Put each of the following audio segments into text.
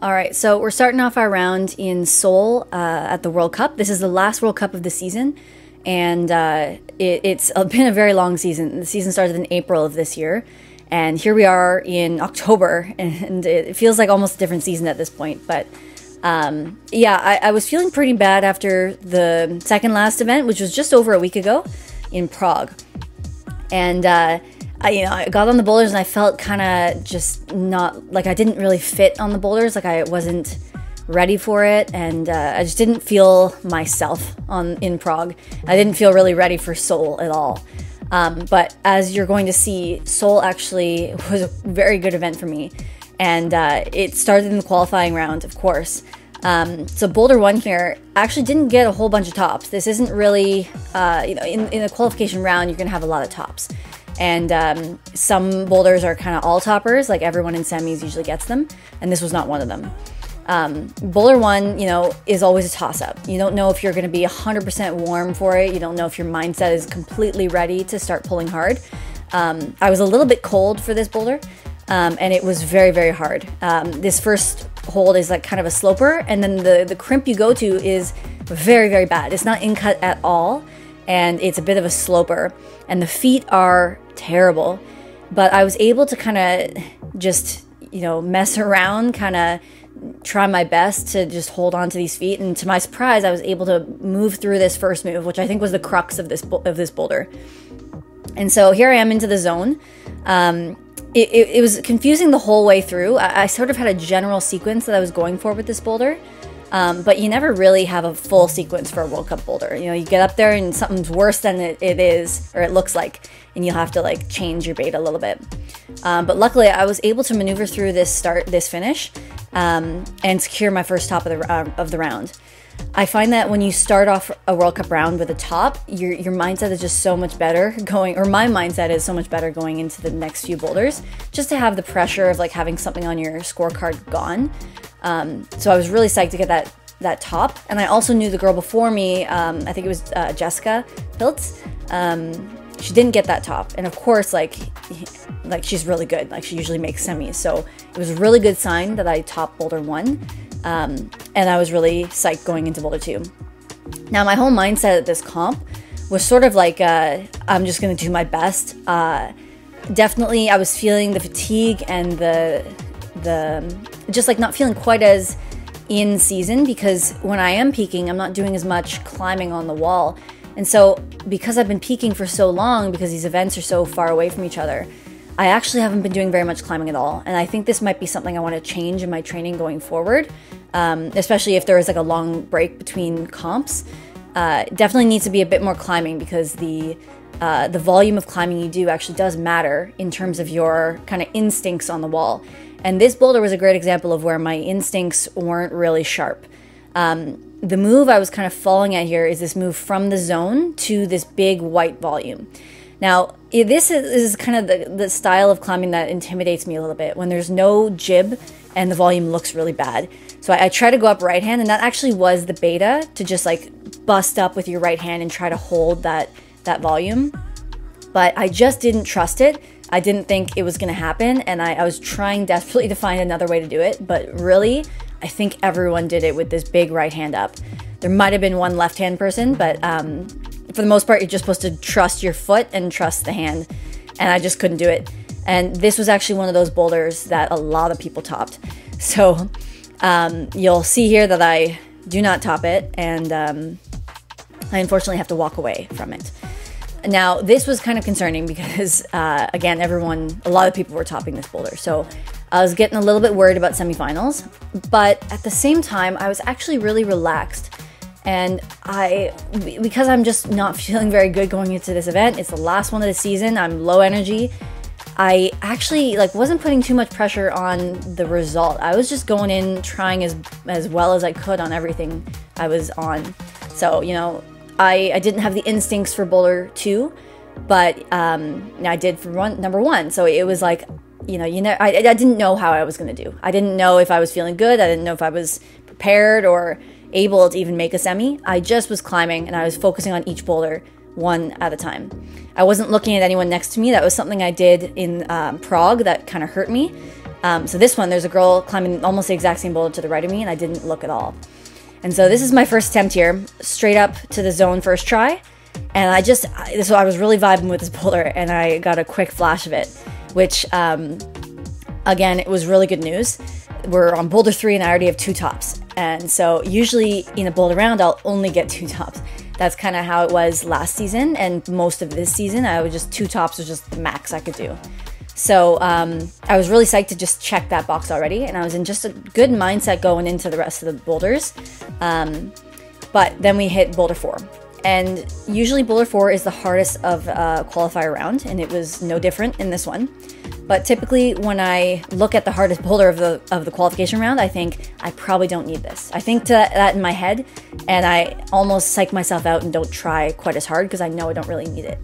All right, so we're starting off our round in Seoul at the World Cup. This is the last World Cup of the season, and it's been a very long season. The season started in April of this year, and here we are in October, and it feels like almost a different season at this point. But yeah, I was feeling pretty bad after the second last event, which was just over a week ago in Prague, and I got on the boulders and I felt kind of just not, like I didn't really fit on the boulders, like I wasn't ready for it, and I just didn't feel myself in Prague. I didn't feel really ready for Seoul at all. But as you're going to see, Seoul actually was a very good event for me, and it started in the qualifying round, of course. So Boulder 1 here actually didn't get a whole bunch of tops. This isn't really, in a qualification round, you're going to have a lot of tops. And some boulders are kind of all toppers, like everyone in semis usually gets them, and this was not one of them. Boulder 1, is always a toss-up. You don't know if you're going to be 100% warm for it. You don't know if your mindset is completely ready to start pulling hard. I was a little bit cold for this boulder, and it was very, very hard. This first hold is like kind of a sloper, and then the crimp you go to is very, very bad. It's not in-cut at all, and it's a bit of a sloper, and the feet are terrible. But I was able to kind of just, mess around, kind of try my best to just hold on to these feet, and to my surprise, I was able to move through this first move, which I think was the crux of this boulder. And so here I am into the zone. It was confusing the whole way through. I sort of had a general sequence that I was going for with this boulder, but you never really have a full sequence for a World Cup boulder. You get up there and something's worse than it is, or it looks like, and you'll have to like change your bait a little bit. But luckily I was able to maneuver through this finish, and secure my first top of the round. I find that when you start off a World Cup round with a top, your mindset is just so much better my mindset is so much better going into the next few boulders, just to have the pressure of like having something on your scorecard gone. So I was really psyched to get that top, and I also knew the girl before me, I think it was Jessica Piltz, she didn't get that top, and of course like she's really good, like she usually makes semis, so it was a really good sign that I topped Boulder 1. And I was really psyched going into Boulder 2. Now, my whole mindset at this comp was sort of like, I'm just going to do my best. Definitely, I was feeling the fatigue and the just like not feeling quite as in season, because when I am peaking, I'm not doing as much climbing on the wall. And so because I've been peaking for so long, because these events are so far away from each other, I actually haven't been doing very much climbing at all, and I think this might be something I want to change in my training going forward, especially if there is like a long break between comps. Definitely needs to be a bit more climbing, because the volume of climbing you do actually does matter in terms of your kind of instincts on the wall. And this boulder was a great example of where my instincts weren't really sharp. The move I was kind of falling at here is this move from the zone to this big white volume. Now, this is kind of the style of climbing that intimidates me a little bit, when there's no jib and the volume looks really bad. So I try to go up right hand, and that actually was the beta, to just like bust up with your right hand and try to hold that volume. But I just didn't trust it. I didn't think it was going to happen, and I was trying desperately to find another way to do it. But really, I think everyone did it with this big right hand up. There might have been one left hand person, but for the most part, you're just supposed to trust your foot and trust the hand, and I just couldn't do it. And this was actually one of those boulders that a lot of people topped. So you'll see here that I do not top it, and I unfortunately have to walk away from it. Now, this was kind of concerning because, again, a lot of people were topping this boulder, so I was getting a little bit worried about semifinals, but at the same time, I was actually really relaxed. And because I'm just not feeling very good going into this event, it's the last one of the season, I'm low energy, I actually wasn't putting too much pressure on the result. I was just going in trying as well as I could on everything I was on. So, I didn't have the instincts for Boulder 2, but I did for number 1. So it was like, I didn't know how I was going to do. I didn't know if I was feeling good. I didn't know if I was prepared or able to even make a semi. I just was climbing, and I was focusing on each boulder one at a time. I wasn't looking at anyone next to me. That was something I did in Prague that kind of hurt me. So this one, there's a girl climbing almost the exact same boulder to the right of me, and I didn't look at all. And so this is my first attempt here, straight up to the zone first try. And I was really vibing with this boulder, and I got a quick flash of it, which, again, it was really good news. We're on boulder 3, and I already have 2 tops. And so usually in a boulder round, I'll only get 2 tops. That's kind of how it was last season, and most of this season, 2 tops was just the max I could do. So I was really psyched to just check that box already, and I was in just a good mindset going into the rest of the boulders. But then we hit boulder 4. And usually boulder 4 is the hardest of qualifier round, and it was no different in this one. But typically when I look at the hardest boulder of the qualification round, I think I probably don't need this. I think that in my head, and I almost psych myself out and don't try quite as hard because I know I don't really need it.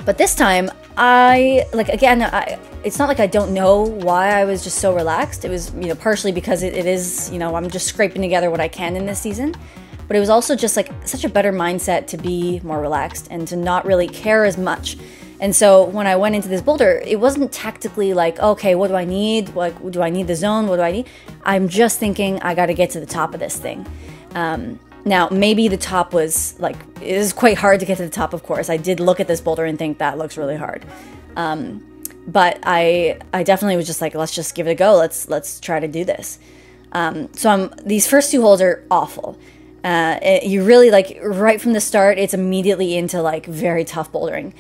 But this time, it's not like I don't know why I was just so relaxed. It was, partially because it is, I'm just scraping together what I can in this season. But it was also just like such a better mindset to be more relaxed and to not really care as much. And so when I went into this boulder, it wasn't tactically like, okay, what do I need? Like, do I need the zone? What do I need? I'm just thinking I got to get to the top of this thing. Now, maybe the top was like, it is quite hard to get to the top, of course. I did look at this boulder and think that looks really hard. But I definitely was just like, let's just give it a go. Let's try to do this. These first 2 holes are awful. You really, like, right from the start, it's immediately into like very tough bouldering.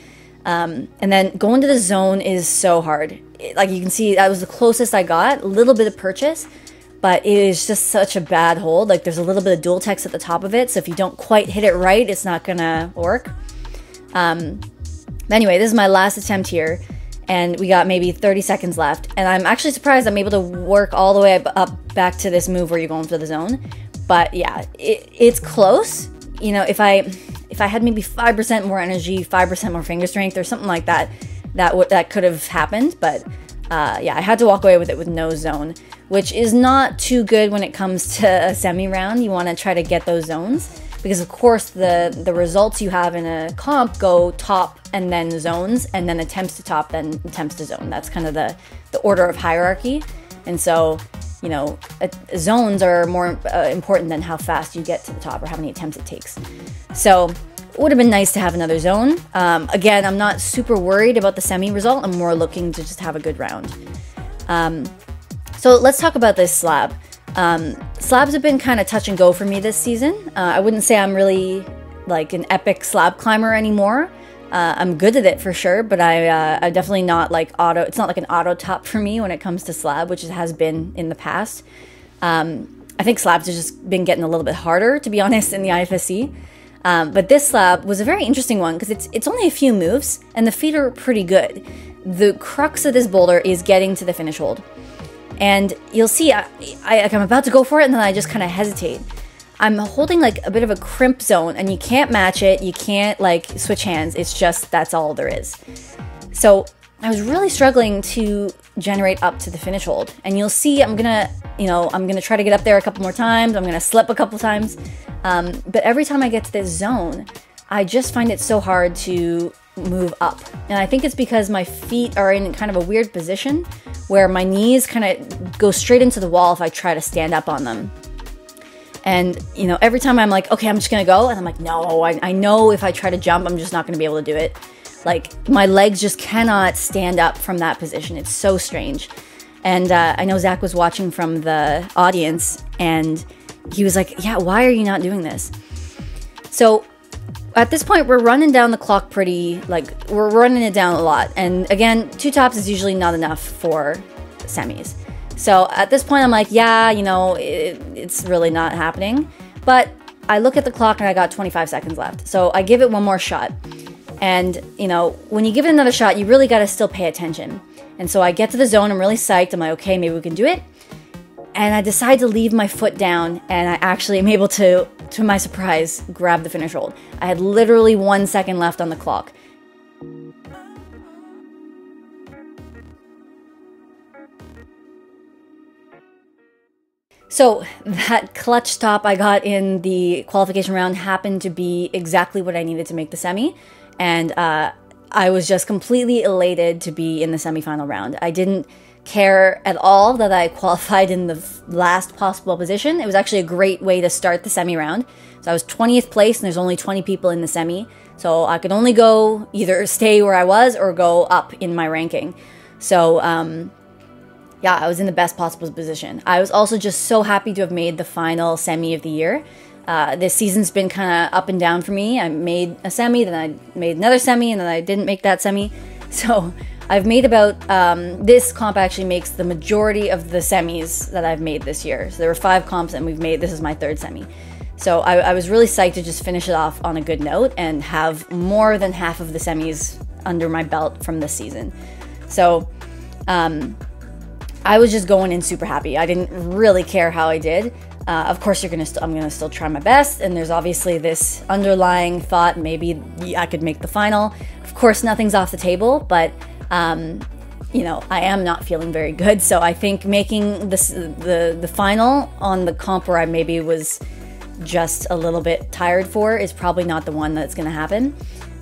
And then going to the zone is so hard. Like you can see, that was the closest I got, a little bit of purchase. But it is just such a bad hold. Like there's a little bit of dual text at the top of it. So if you don't quite hit it right, it's not gonna work. Anyway, this is my last attempt here. And we got maybe 30 seconds left. And I'm actually surprised I'm able to work all the way up back to this move where you're going for the zone. But yeah, it's close. If I had maybe 5% more energy, 5% more finger strength or something like that, that could have happened. But yeah, I had to walk away with it with no zone, which is not too good when it comes to a semi round. You want to try to get those zones because, of course, the results you have in a comp go top and then zones, and then attempts to top, then attempts to zone. That's kind of the order of hierarchy. And so, zones are more important than how fast you get to the top or how many attempts it takes. So it would have been nice to have another zone. Again, I'm not super worried about the semi result. I'm more looking to just have a good round. So let's talk about this slab. Slabs have been kind of touch and go for me this season. I wouldn't say I'm really like an epic slab climber anymore. I'm good at it for sure, but I'm definitely not like auto. It's not like an auto top for me when it comes to slab, which it has been in the past. I think slabs have just been getting a little bit harder, to be honest, in the Ifsc. But this slab was a very interesting one because it's only a few moves and the feet are pretty good. The crux of this boulder is getting to the finish hold. And you'll see I'm about to go for it and then I just kind of hesitate. I'm holding like a bit of a crimp zone and you can't match it. You can't like switch hands. It's just, that's all there is. So I was really struggling to generate up to the finish hold. And you'll see I'm gonna try to get up there a couple more times. I'm gonna slip a couple times. But every time I get to this zone, I just find it so hard to move up. And I think it's because my feet are in kind of a weird position where my knees kind of go straight into the wall if I try to stand up on them. And, every time I'm like, okay, I'm just going to go. And I'm like, no, I know if I try to jump, I'm just not going to be able to do it. Like, my legs just cannot stand up from that position. It's so strange. And I know Zach was watching from the audience, and he was like, yeah, why are you not doing this? So at this point, we're running down the clock we're running it down a lot. And again, 2 tops is usually not enough for semis. So at this point, I'm like, yeah, it's really not happening. But I look at the clock and I got 25 seconds left. So I give it one more shot. And, when you give it another shot, you really got to still pay attention. And so I get to the zone. I'm really psyched. I'm like, okay, maybe we can do it. And I decide to leave my foot down. And I actually am able to my surprise, grab the finish hold. I had literally 1 second left on the clock. So that clutch top I got in the qualification round happened to be exactly what I needed to make the semi. And I was just completely elated to be in the semifinal round. I didn't care at all that I qualified in the last possible position. It was actually a great way to start the semi round. So I was 20th place and there's only 20 people in the semi. So I could only go either stay where I was or go up in my ranking. So yeah, I was in the best possible position. I was also just so happy to have made the final semi of the year. This season's been kind of up and down for me. I made a semi, then I made another semi, and then I didn't make that semi. So I've made about, this comp actually makes the majority of the semis that I've made this year. So there were 5 comps and this is my 3rd semi. So I was really psyched to just finish it off on a good note and have more than half of the semis under my belt from this season. So I was just going in super happy. I didn't really care how I did. Of course, I'm gonna still try my best, and there's obviously this underlying thought maybe I could make the final. Of course, nothing's off the table, but you know, I am not feeling very good. So I think making this the final on the comp where I maybe was just a little bit tired for is probably not the one that's gonna happen.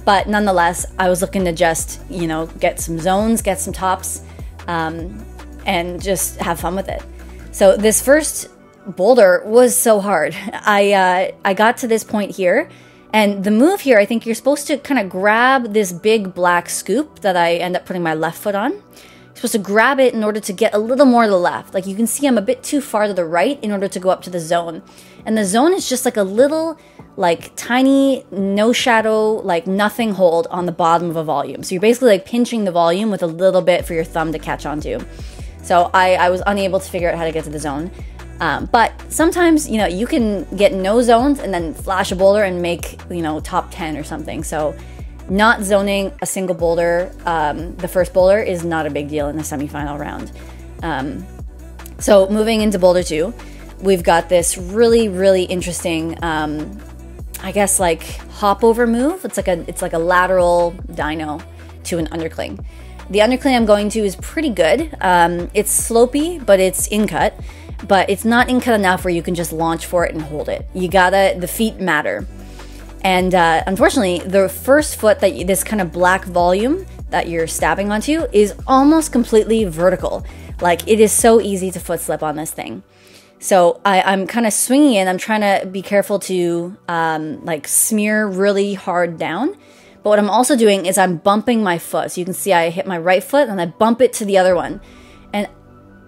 But nonetheless, I was looking to just, you know, get some zones, get some tops, and just have fun with it. So this first boulder was so hard. I got to this point here, and the move here, I think you're supposed to kind of grab this big black scoop that I end up putting my left foot on. You're supposed to grab it in order to get a little more to the left. Like you can see I'm a bit too far to the right in order to go up to the zone. And the zone is just like a little, like tiny, no shadow, like nothing hold on the bottom of a volume. So you're basically like pinching the volume with a little bit for your thumb to catch onto. So I was unable to figure out how to get to the zone. But sometimes, you know, you can get no zones and then flash a boulder and make, you know, top 10 or something. So not zoning a single boulder, the first boulder, is not a big deal in the semifinal round. So moving into boulder 2, we've got this really, really interesting, I guess, like hop over move. It's like a lateral dyno to an undercling. The undercling I'm going to is pretty good. It's slopey, but it's in-cut. But it's not in-cut enough where you can just launch for it and hold it. The feet matter. And unfortunately, the first foot, this kind of black volume that you're stabbing onto, is almost completely vertical. Like, it is so easy to foot slip on this thing. So I'm kind of swinging it. I'm trying to be careful to like smear really hard down. But what I'm also doing is I'm bumping my foot. So you can see I hit my right foot and I bump it to the other one. And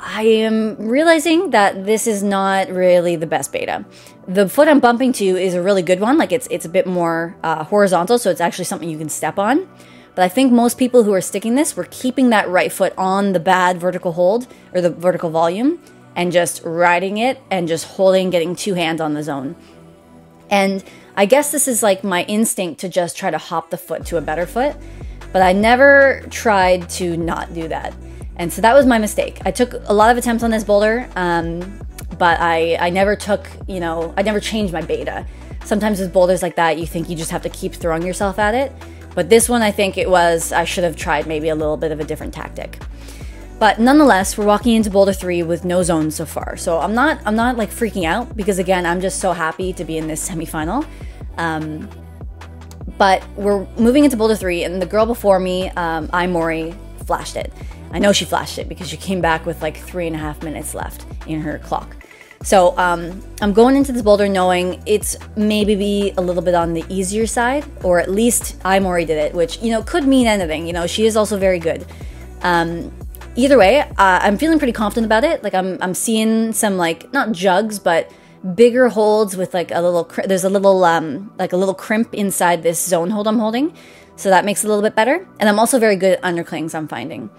I am realizing that this is not really the best beta. The foot I'm bumping to is a really good one. Like it's a bit more horizontal, so it's actually something you can step on. But I think most people who are sticking this were keeping that right foot on the bad vertical hold, or the vertical volume, and just riding it and just holding, getting 2 hands on the zone. And I guess this is like my instinct to just try to hop the foot to a better foot, but I never tried to not do that. And so that was my mistake. I took a lot of attempts on this boulder, but I never took, you know, I never changed my beta. Sometimes with boulders like that, you think you just have to keep throwing yourself at it. But this one, I think I should have tried maybe a little bit of a different tactic. But nonetheless, we're walking into boulder 3 with no zones so far. So I'm not like freaking out, because again, I'm just so happy to be in this semifinal. But we're moving into boulder 3, and the girl before me, Mori, flashed it. I know she flashed it because she came back with like 3.5 minutes left in her clock. So I'm going into this boulder knowing it's maybe be a little bit on the easier side, or at least Mori did it, which, you know, could mean anything. You know, she is also very good. Either way, I'm feeling pretty confident about it. Like I'm seeing some, like, not jugs, but bigger holds with like a little, there's a little, like a little crimp inside this zone hold I'm holding. So that makes it a little bit better. And I'm also very good at underclings, I'm finding.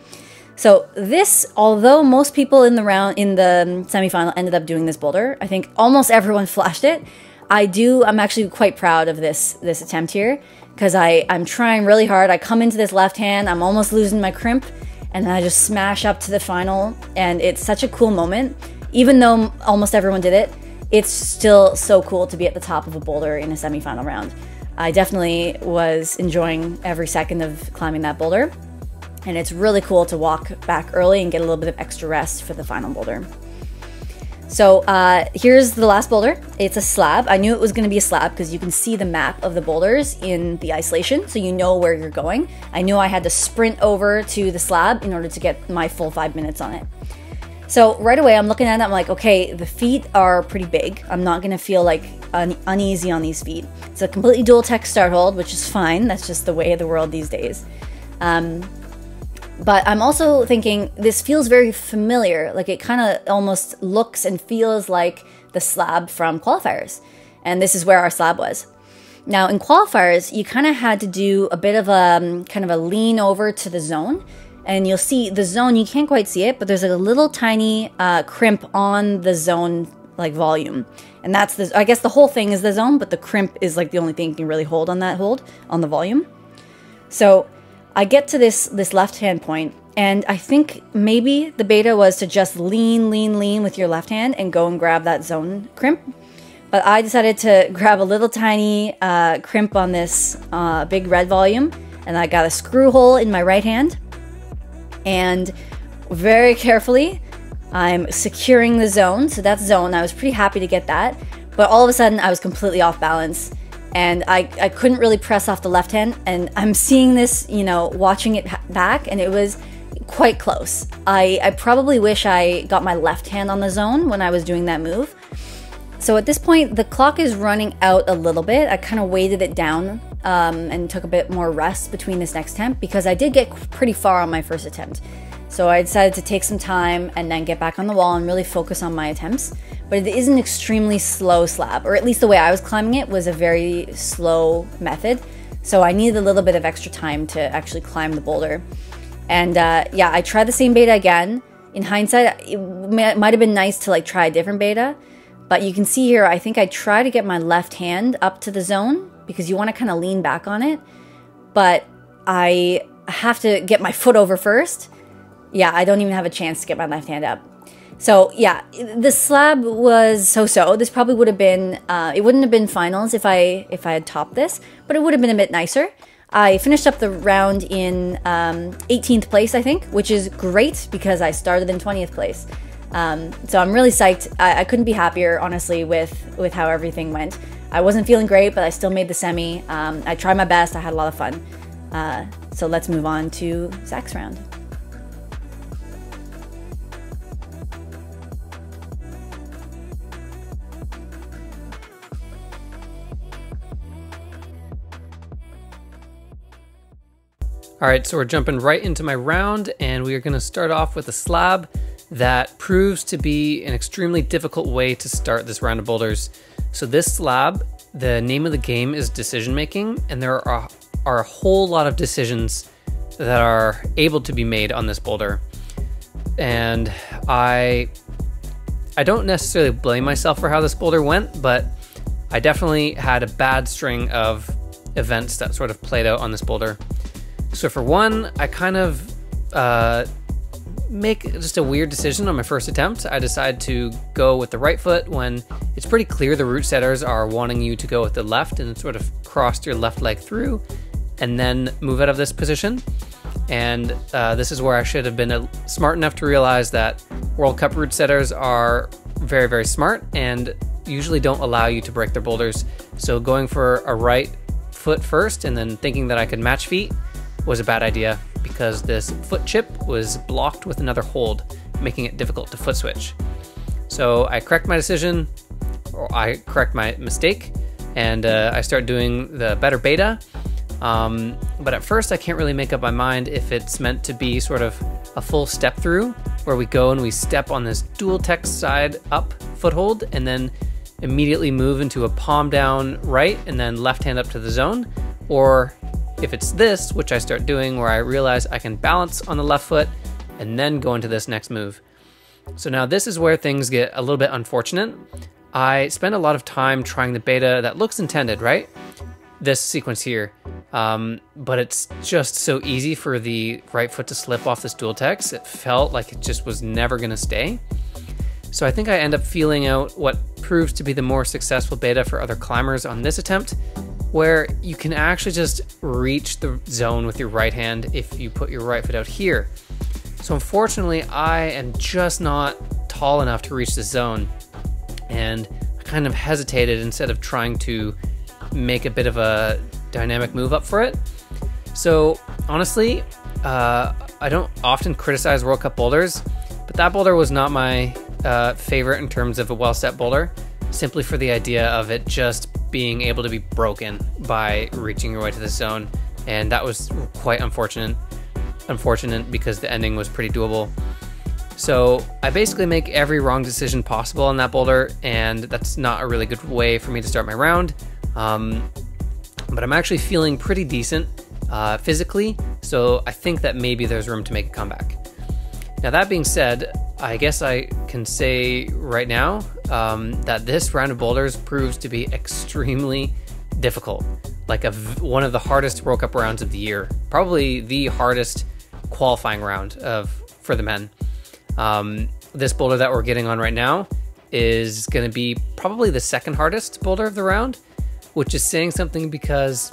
So this, although most people in the semifinal ended up doing this boulder, I think almost everyone flashed it. I'm actually quite proud of this attempt here, because I'm trying really hard. I come into this left hand, I'm almost losing my crimp, and then I just smash up to the final, and it's such a cool moment. Even though almost everyone did it, it's still so cool to be at the top of a boulder in a semifinal round. I definitely was enjoying every second of climbing that boulder. And it's really cool to walk back early and get a little bit of extra rest for the final boulder. So here's the last boulder. It's a slab. I knew it was going to be a slab because you can see the map of the boulders in the isolation, so you know where you're going. I knew I had to sprint over to the slab in order to get my full 5 minutes on it. So right away I'm looking at it, I'm like, okay, the feet are pretty big. I'm not going to feel like uneasy on these feet. It's a completely dual tech start hold, which is fine. That's just the way of the world these days. But I'm also thinking this feels very familiar. Like it kind of almost looks and feels like the slab from qualifiers. And this is where our slab was. Now in qualifiers, you kind of had to do a bit of a kind of a lean over to the zone. And you'll see the zone, you can't quite see it, but there's like a little tiny crimp on the zone like volume. And that's the, I guess the whole thing is the zone, but the crimp is like the only thing you can really hold on that hold on the volume. So I get to this left hand point, and I think maybe the beta was to just lean with your left hand and go and grab that zone crimp. But I decided to grab a little tiny crimp on this big red volume, and I got a screw hole in my right hand. And very carefully, I'm securing the zone. So that's zone. I was pretty happy to get that. But all of a sudden, I was completely off balance. And I couldn't really press off the left hand. And I'm seeing this, you know, watching it back, and it was quite close. I probably wish I got my left hand on the zone when I was doing that move. So at this point, the clock is running out a little bit. I kind of weighted it down and took a bit more rest between this next attempt because I did get pretty far on my first attempt. So I decided to take some time and then get back on the wall and really focus on my attempts. But it is an extremely slow slab, or at least the way I was climbing it was a very slow method. So I needed a little bit of extra time to actually climb the boulder. And yeah, I tried the same beta again. In hindsight, it might have been nice to like try a different beta. But you can see here, I think I try to get my left hand up to the zone because you want to kind of lean back on it. But I have to get my foot over first. Yeah, I don't even have a chance to get my left hand up. So yeah, the slab was so-so. This probably would have been, it wouldn't have been finals if I had topped this, but it would have been a bit nicer. I finished up the round in 18th place, I think, which is great because I started in 20th place. So I'm really psyched. I couldn't be happier, honestly, with how everything went. I wasn't feeling great, but I still made the semi. I tried my best. I had a lot of fun. So let's move on to Zach's round. All right, so we're jumping right into my round, and we are going to start off with a slab that proves to be an extremely difficult way to start this round of boulders. So this slab, the name of the game is decision making, and there are a whole lot of decisions that are able to be made on this boulder. And I don't necessarily blame myself for how this boulder went, but I definitely had a bad string of events that sort of played out on this boulder. So for one, I kind of make just a weird decision on my first attempt. I decide to go with the right foot when it's pretty clear the route setters are wanting you to go with the left and sort of cross your left leg through and then move out of this position. And this is where I should have been smart enough to realize that World Cup route setters are very, very smart and usually don't allow you to break their boulders. So going for a right foot first and then thinking that I could match feet was a bad idea because this foot chip was blocked with another hold, making it difficult to foot switch. So I correct my decision, or I correct my mistake, and I start doing the better beta. But at first I can't really make up my mind if it's meant to be sort of a full step through where we go and we step on this dual text side up foothold and then immediately move into a palm down right and then left hand up to the zone, or if it's this, which I start doing where I realize I can balance on the left foot and then go into this next move. So now this is where things get a little bit unfortunate. I spend a lot of time trying the beta that looks intended, right? This sequence here. But it's just so easy for the right foot to slip off this dual text. It felt like it just was never gonna stay. So I think I end up feeling out what proves to be the more successful beta for other climbers on this attempt, where you can actually just reach the zone with your right hand if you put your right foot out here. So unfortunately, I am just not tall enough to reach the zone, and I kind of hesitated instead of trying to make a bit of a dynamic move up for it. So honestly, I don't often criticize World Cup boulders, but that boulder was not my favorite in terms of a well-set boulder, simply for the idea of it just being able to be broken by reaching your way to the zone, and that was quite unfortunate because the ending was pretty doable. So I basically make every wrong decision possible on that boulder, and that's not a really good way for me to start my round. But I'm actually feeling pretty decent physically, so I think that maybe there's room to make a comeback. Now that being said, I guess I can say right now that this round of boulders proves to be extremely difficult, like one of the hardest World Cup rounds of the year, probably the hardest qualifying round for the men. This boulder that we're getting on right now is going to be probably the second hardest boulder of the round, which is saying something because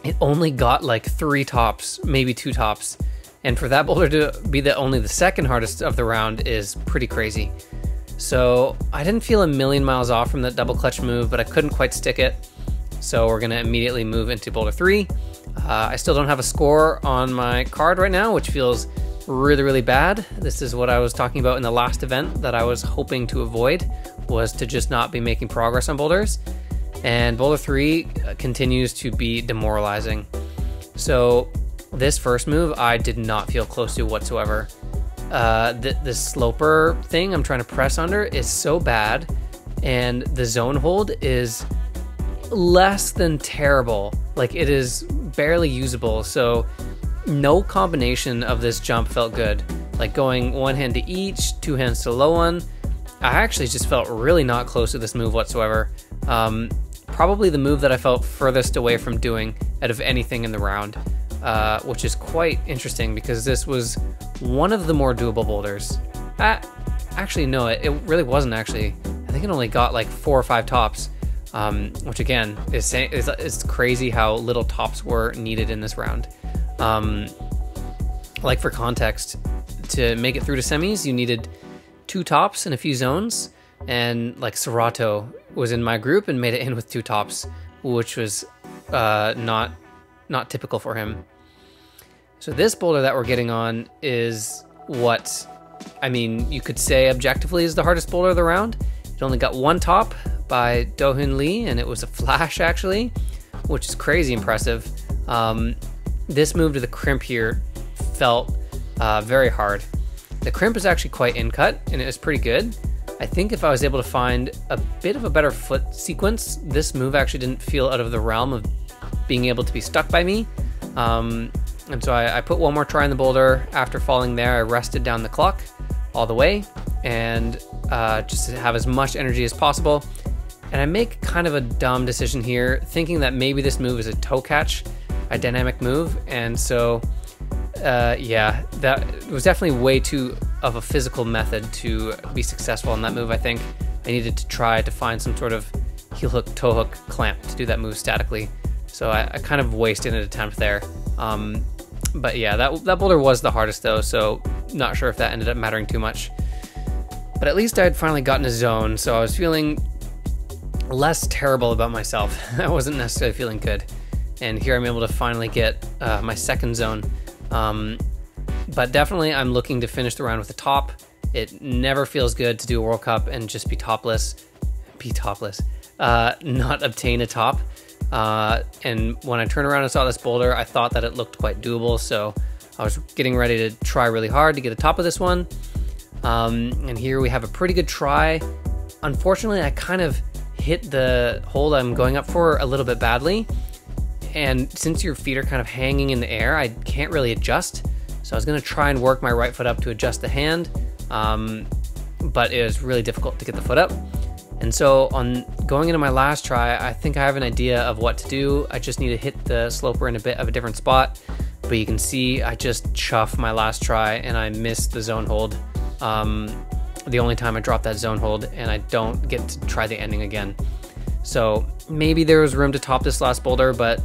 it only got like 3 tops, maybe 2 tops. And for that boulder to be only the second hardest of the round is pretty crazy. So I didn't feel a million miles off from that double clutch move, but I couldn't quite stick it. So we're gonna immediately move into boulder 3. I still don't have a score on my card right now, which feels really, really bad. This is what I was talking about in the last event that I was hoping to avoid, was to just not be making progress on boulders. And boulder 3 continues to be demoralizing. So this first move, I did not feel close to whatsoever. The sloper thing I'm trying to press under is so bad, and the zone hold is less than terrible. Like, it is barely usable, so no combination of this jump felt good. Like going one hand to each, 2 hands to the low one. I actually just felt really not close to this move whatsoever. Probably the move that I felt furthest away from doing out of anything in the round, which is quite interesting because this was one of the more doable boulders. Actually, no, it really wasn't actually. I think it only got like 4 or 5 tops, which again is crazy how little tops were needed in this round. Like for context, to make it through to semis, you needed 2 tops and a few zones, and like Serato was in my group and made it in with 2 tops, which was not typical for him. So this boulder that we're getting on is what, I mean, you could say objectively is the hardest boulder of the round. It only got 1 top by Do-Hoon Lee, and it was a flash actually, which is crazy impressive. This move to the crimp here felt very hard. The crimp is actually quite in-cut, and it was pretty good. I think if I was able to find a bit of a better foot sequence, this move actually didn't feel out of the realm of being able to be stuck by me. And so I put one more try in the boulder. After falling there, I rested down the clock all the way and just to have as much energy as possible. And I make kind of a dumb decision here, thinking that maybe this move is a toe catch, a dynamic move. And so, yeah, that was definitely way too of a physical method to be successful in that move. I think I needed to try to find some sort of heel hook, toe hook clamp to do that move statically. So I kind of wasted an attempt there. But yeah, that boulder was the hardest though, so not sure if that ended up mattering too much. But at least I had finally gotten a zone, so I was feeling less terrible about myself. I wasn't necessarily feeling good. And here I'm able to finally get my second zone. But definitely I'm looking to finish the round with a top. It never feels good to do a World Cup and just be topless, not obtain a top. And when I turned around and saw this boulder, I thought that it looked quite doable, so I was getting ready to try really hard to get a top of this one. And here we have a pretty good try. Unfortunately, I kind of hit the hold I'm going up for a little bit badly, and since your feet are kind of hanging in the air, I can't really adjust. So I was going to try and work my right foot up to adjust the hand, but it was really difficult to get the foot up. And so on going into my last try, I think I have an idea of what to do. I just need to hit the sloper in a bit of a different spot. But you can see I just chuff my last try and I missed the zone hold. The only time I dropped that zone hold, and I don't get to try the ending again. So maybe there was room to top this last boulder, but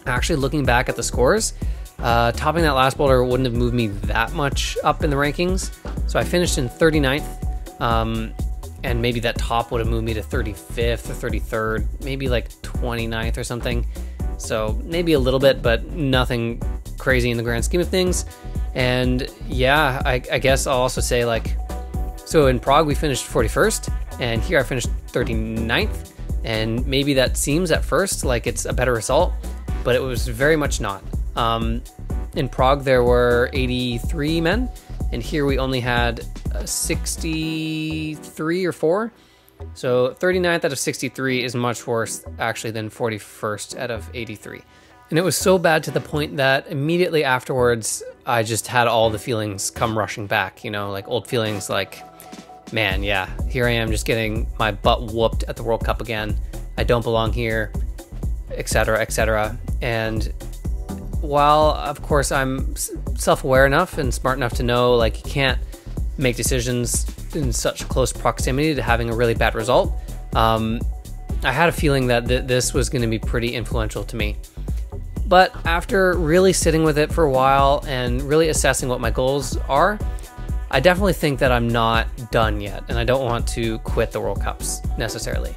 actually looking back at the scores, topping that last boulder wouldn't have moved me that much up in the rankings. So I finished in 39th. And maybe that top would have moved me to 35th or 33rd, maybe like 29th or something. So maybe a little bit, but nothing crazy in the grand scheme of things. And yeah, I guess I'll also say, like, so in Prague we finished 41st, and here I finished 39th. And maybe that seems at first like it's a better result, but it was very much not. In Prague there were 83 men, and here we only had 63 or 4. So 39th out of 63 is much worse actually than 41st out of 83. And it was so bad to the point that immediately afterwards, I just had all the feelings come rushing back, you know, like old feelings like, man, yeah, here I am just getting my butt whooped at the World Cup again. I don't belong here, etc., etc. And while, of course, I'm self-aware enough and smart enough to know, like, you can't make decisions in such close proximity to having a really bad result, I had a feeling that this was going to be pretty influential to me. But after really sitting with it for a while and really assessing what my goals are, I definitely think that I'm not done yet, and I don't want to quit the World Cups necessarily.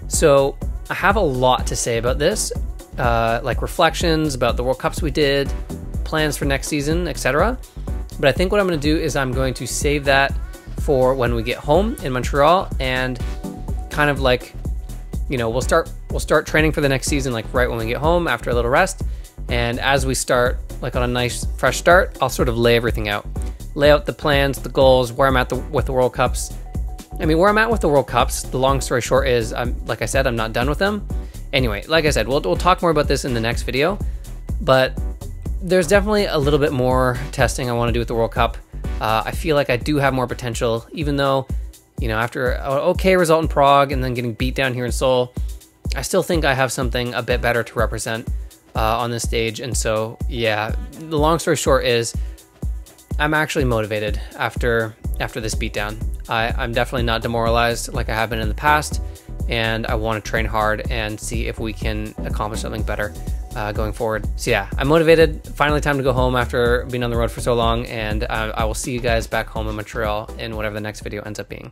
So I have a lot to say about this, like reflections about the World Cups we did, plans for next season, etc. But I think what I'm going to do is I'm going to save that for when we get home in Montreal, and kind of like, you know, we'll start training for the next season like right when we get home after a little rest. And as we start, like on a nice fresh start, I'll sort of lay everything out. Lay out the plans, the goals, where I'm at with the World Cups. I mean, where I'm at with the World Cups, the long story short is, like I said, I'm not done with them. Anyway, like I said, we'll talk more about this in the next video, but there's definitely a little bit more testing I want to do with the World Cup. I feel like I do have more potential, even though, you know, after an okay result in Prague and then getting beat down here in Seoul, I still think I have something a bit better to represent on this stage. And so, yeah, the long story short is I'm actually motivated after this beatdown. I'm definitely not demoralized like I have been in the past, and I want to train hard and see if we can accomplish something better going forward. So yeah, I'm motivated. Finally time to go home after being on the road for so long, and I will see you guys back home in Montreal in whatever the next video ends up being.